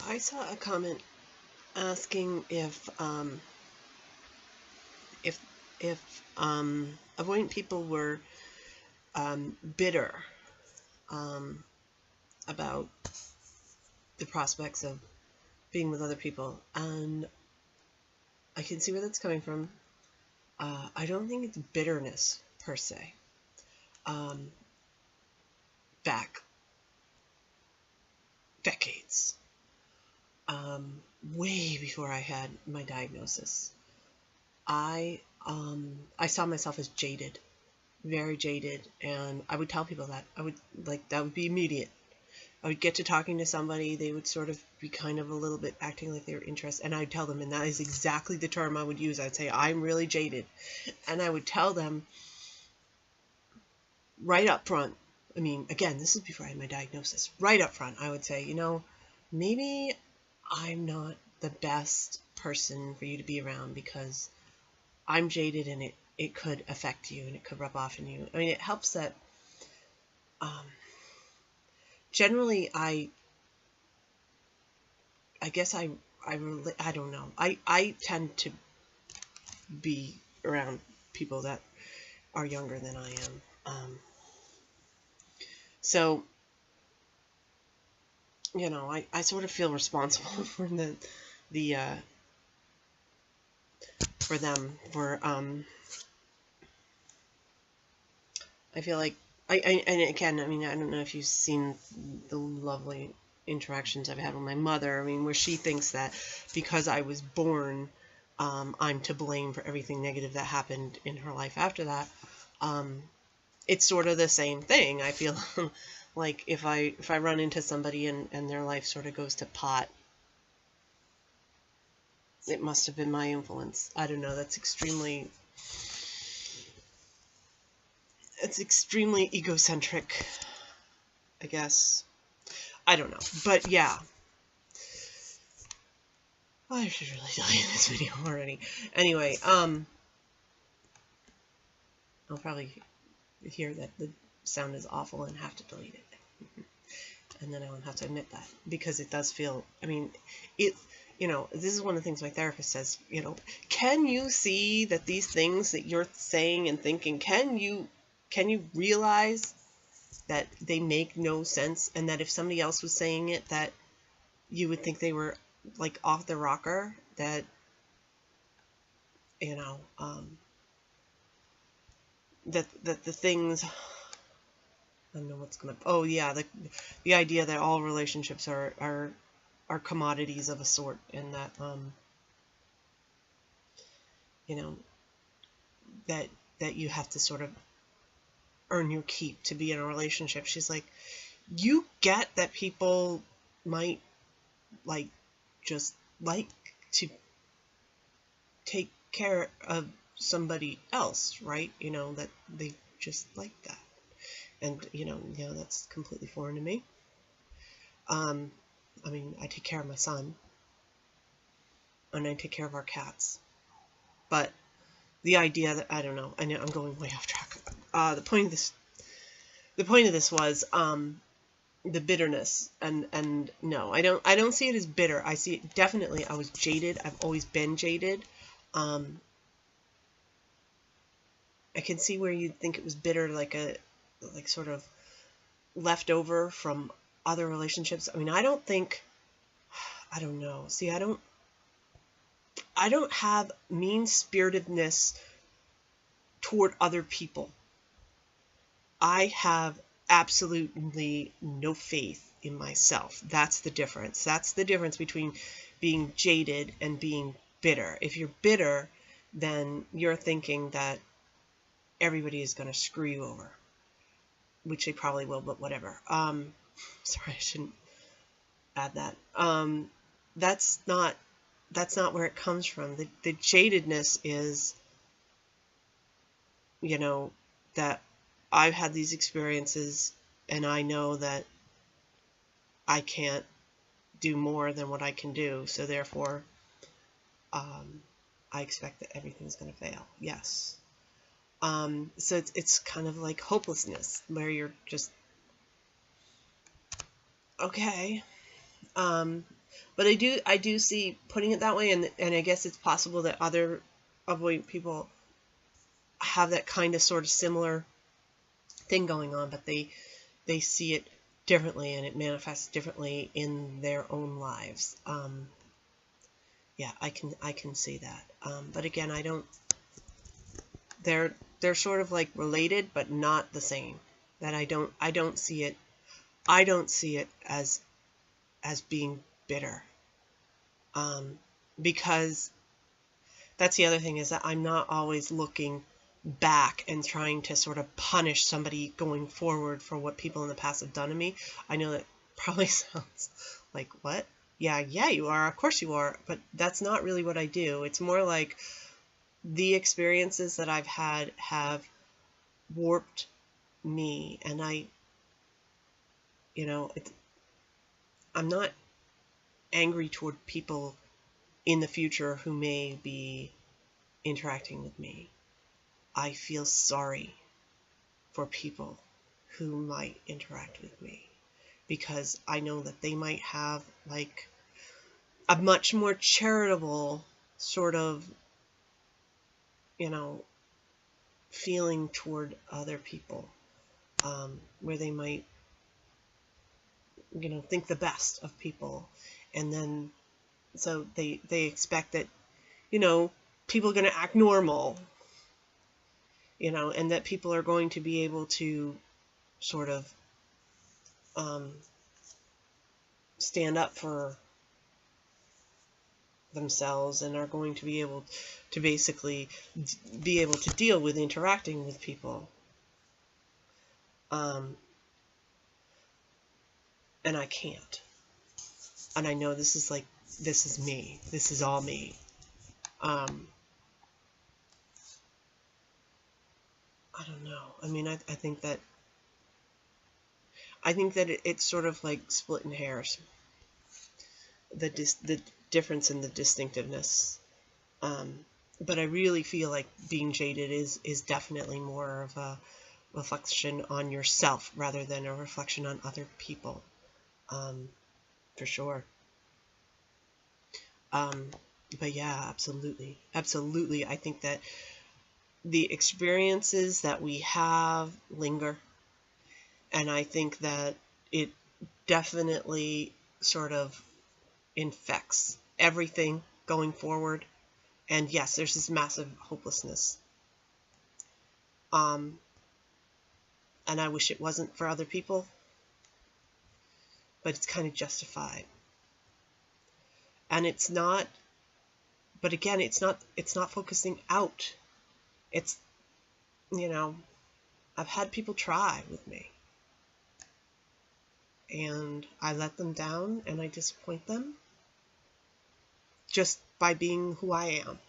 I saw a comment asking if avoidant people were bitter about the prospects of being with other people, and I can see where that's coming from. I don't think it's bitterness per se. Back decades, way before I had my diagnosis, I saw myself as jaded, very jaded, and I would tell people that. That would be immediate. I would get to talking to somebody, they would sort of be kind of a little bit acting like they were interested, and I'd tell them, and that is exactly the term I would use. I'd say, I'm really jaded. And I would tell them right up front, I mean, again, this is before I had my diagnosis, right up front, I would say, maybe I'm not the best person for you to be around because I'm jaded and it could affect you and it could rub off on you. I mean, it helps that generally I guess I don't know. I tend to be around people that are younger than I am. So, I sort of feel responsible for for them. I feel like and again, I mean, I don't know if you've seen the lovely interactions I've had with my mother. I mean, where she thinks that because I was born, I'm to blame for everything negative that happened in her life after that. It's sort of the same thing. I feel like if I run into somebody and their life sort of goes to pot, it must have been my influence. I don't know. That's extremely egocentric, I guess. I don't know. But yeah. I should really tell you this video already. Anyway, I'll probably hear that the sound is awful and have to delete it. And then I won't have to admit that, because it does feel, I mean, this is one of the things my therapist says, can you see that these things that you're saying and thinking, can you realize that they make no sense, and that if somebody else was saying it, that you would think they were like off the rocker, that that the things, I don't know what's going to, oh yeah, the idea that all relationships are commodities of a sort, and that that you have to sort of earn your keep to be in a relationship. She's like, you get that people might just like to take care of somebody else, right? That they just like that. And, that's completely foreign to me. I mean, I take care of my son, and I take care of our cats. But the idea that, I don't know, I know I'm going way off track. The point of this was the bitterness, and no, I don't see it as bitter. I see it definitely. I was jaded. I've always been jaded. I can see where you'd think it was bitter, like sort of leftover from other relationships. I mean, I don't know. See, I don't have mean-spiritedness toward other people. I have absolutely no faith in myself. That's the difference. That's the difference between being jaded and being bitter. If you're bitter, then you're thinking that everybody is going to screw you over, which they probably will, but whatever. Sorry, I shouldn't add that. That's not where it comes from. The jadedness is, that I've had these experiences, and I know that I can't do more than what I can do, so therefore I expect that everything's going to fail. Yes. So it's kind of like hopelessness, where you're just, okay, But I do see putting it that way, and I guess it's possible that other avoidant people have that kind of sort of similar thing going on, but they see it differently, and it manifests differently in their own lives. Yeah, I can see that. But again, I don't. They're sort of like related, but not the same. That I don't see it. I don't see it as being bitter. Because that's the other thing, is that I'm not always looking back and trying to sort of punish somebody going forward for what people in the past have done to me. I know that probably sounds like, what? Yeah, you are. Of course you are. But that's not really what I do. It's more like the experiences that I've had have warped me, and I'm not angry toward people in the future who may be interacting with me. I feel sorry for people who might interact with me, because I know that they might have like a much more charitable sort of, feeling toward other people, where they might, think the best of people. And then, so they expect that, people are going to act normal, and that people are going to be able to sort of stand up for themselves, and are going to be able to basically be able to deal with interacting with people. And I can't. And I know this is me. This is all me. I don't know. I mean, I think that it's sort of like splitting hairs. The difference in the distinctiveness. But I really feel like being jaded is definitely more of a reflection on yourself rather than a reflection on other people. For sure. But yeah, absolutely. Absolutely. I think that the experiences that we have linger. And I think that it definitely sort of infects everything going forward. And yes, there's this massive hopelessness. And I wish it wasn't for other people, but it's kind of justified. And it's not, but again, it's not focusing out. It's, I've had people try with me, and I let them down, and I disappoint them just by being who I am.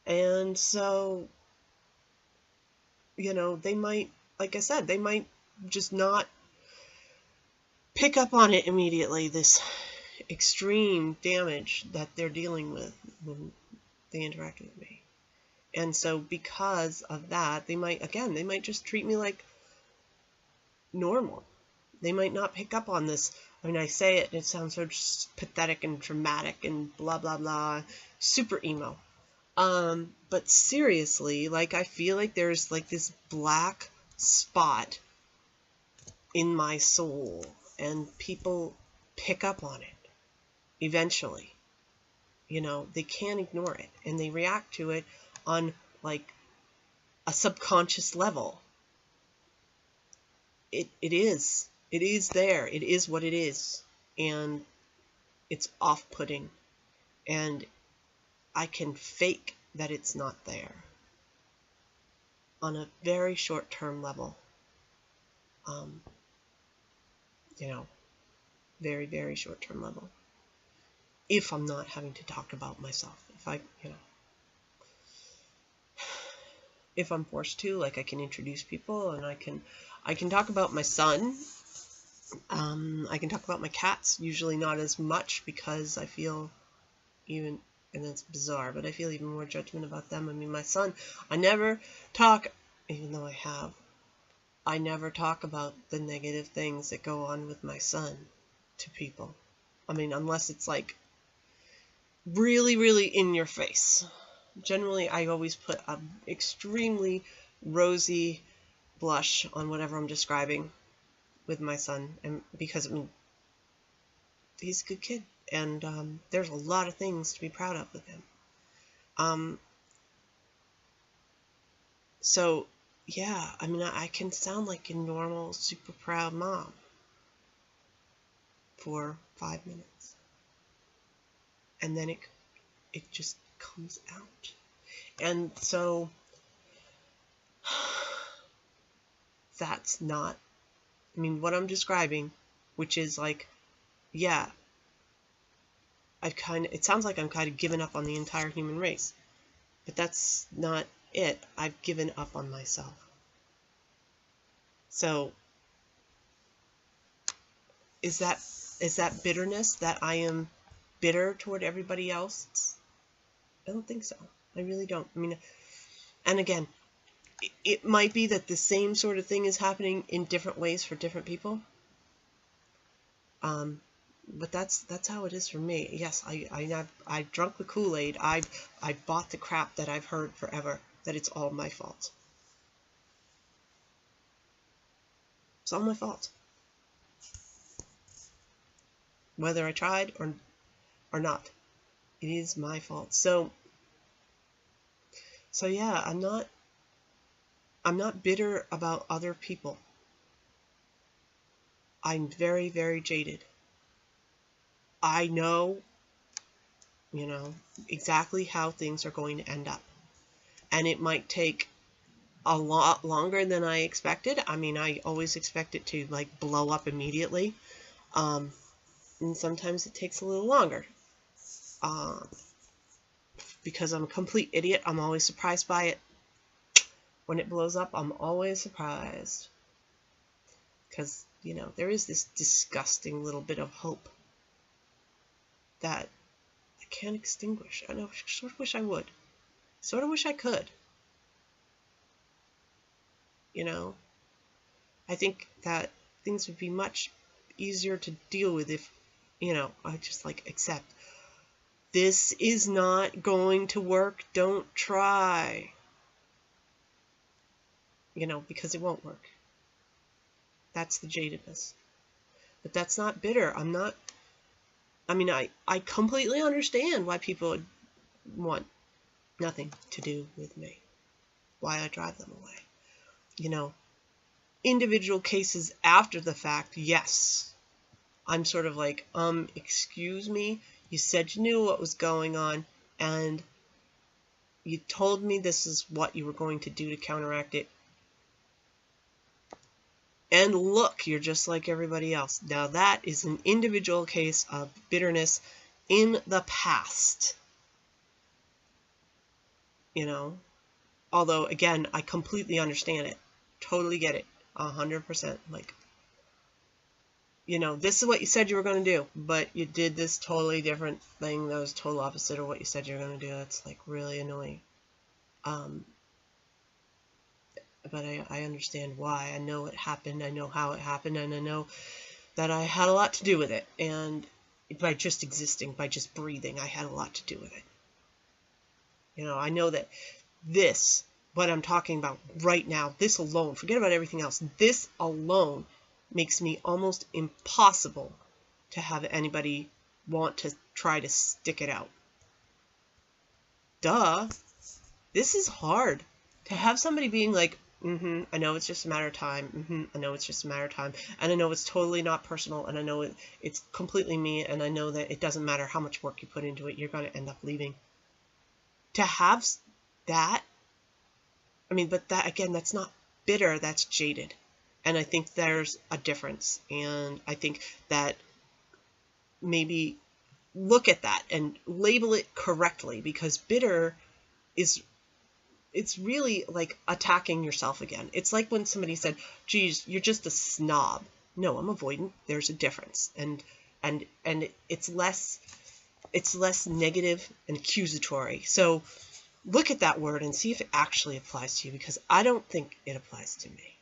And so, they might, like I said, they might just not pick up on it immediately, this extreme damage that they're dealing with when they interact with me. And so because of that, they might just treat me like normal. They might not pick up on this. I mean, I say it, and it sounds so just pathetic and dramatic and blah, blah, blah, super emo. But seriously, like, I feel like there's like this black spot in my soul, and people pick up on it eventually. They can't ignore it, and they react to it on like a subconscious level. It is there. It is what it is, and it's off-putting, and I can fake that it's not there on a very short-term level. Very, very short-term level. If I'm not having to talk about myself, if I'm forced to, like, I can introduce people, and I can talk about my son. I can talk about my cats, usually not as much, because I feel and that's bizarre, but I feel even more judgment about them. I mean, my son, I never talk, even though I never talk about the negative things that go on with my son to people. I mean, unless it's like really, really in your face. Generally, I always put an extremely rosy blush on whatever I'm describing with my son, and because, I mean, he's a good kid, and there's a lot of things to be proud of with him. So, yeah, I mean, I can sound like a normal, super proud mom for 5 minutes. And then it just comes out. And so, that's not, I mean, what I'm describing, which is like, yeah, it sounds like I'm kind of giving up on the entire human race. But that's not it. I've given up on myself. So, is that bitterness, that I am bitter toward everybody else? I don't think so. I really don't. I mean, and again, it might be that the same sort of thing is happening in different ways for different people. But that's how it is for me. Yes, I drunk the Kool-Aid. I bought the crap that I've heard forever, that it's all my fault. It's all my fault. Whether I tried or not, it is my fault. So yeah, I'm not bitter about other people. I'm very, very jaded. I know, exactly how things are going to end up. And it might take a lot longer than I expected. I mean, I always expect it to like blow up immediately. And sometimes it takes a little longer. Because I'm a complete idiot, I'm always surprised by it. When it blows up, I'm always surprised. Because, there is this disgusting little bit of hope that I can't extinguish. I sort of wish I would. Sort of wish I could. I think that things would be much easier to deal with if, I just like accept. This is not going to work. Don't try. Because it won't work. That's the jadedness. But that's not bitter. I completely understand why people would want nothing to do with me. Why I drive them away. Individual cases after the fact, yes. I'm sort of like, excuse me, you said you knew what was going on, and you told me this is what you were going to do to counteract it. And look, you're just like everybody else. Now that is an individual case of bitterness in the past. Although, again, I completely understand it. Totally get it. 100%. Like, this is what you said you were going to do, but you did this totally different thing that was total opposite of what you said you were going to do. That's like really annoying. But I understand why. I know it happened. I know how it happened, and I know that I had a lot to do with it. And by just existing, by just breathing, I had a lot to do with it. I know that this, what I'm talking about right now, this alone, forget about everything else, this alone makes me almost impossible to have anybody want to try to stick it out. Duh. This is hard. To have somebody being like, I know it's just a matter of time. I know it's just a matter of time. And I know it's totally not personal. And I know it's completely me. And I know that it doesn't matter how much work you put into it. You're going to end up leaving. To have that, but that, again, that's not bitter. That's jaded. And I think there's a difference. And I think that maybe look at that and label it correctly. Because bitter it's really like attacking yourself again. It's like when somebody said, geez, you're just a snob. No, I'm avoidant. There's a difference. And it's less negative and accusatory. So look at that word and see if it actually applies to you, because I don't think it applies to me.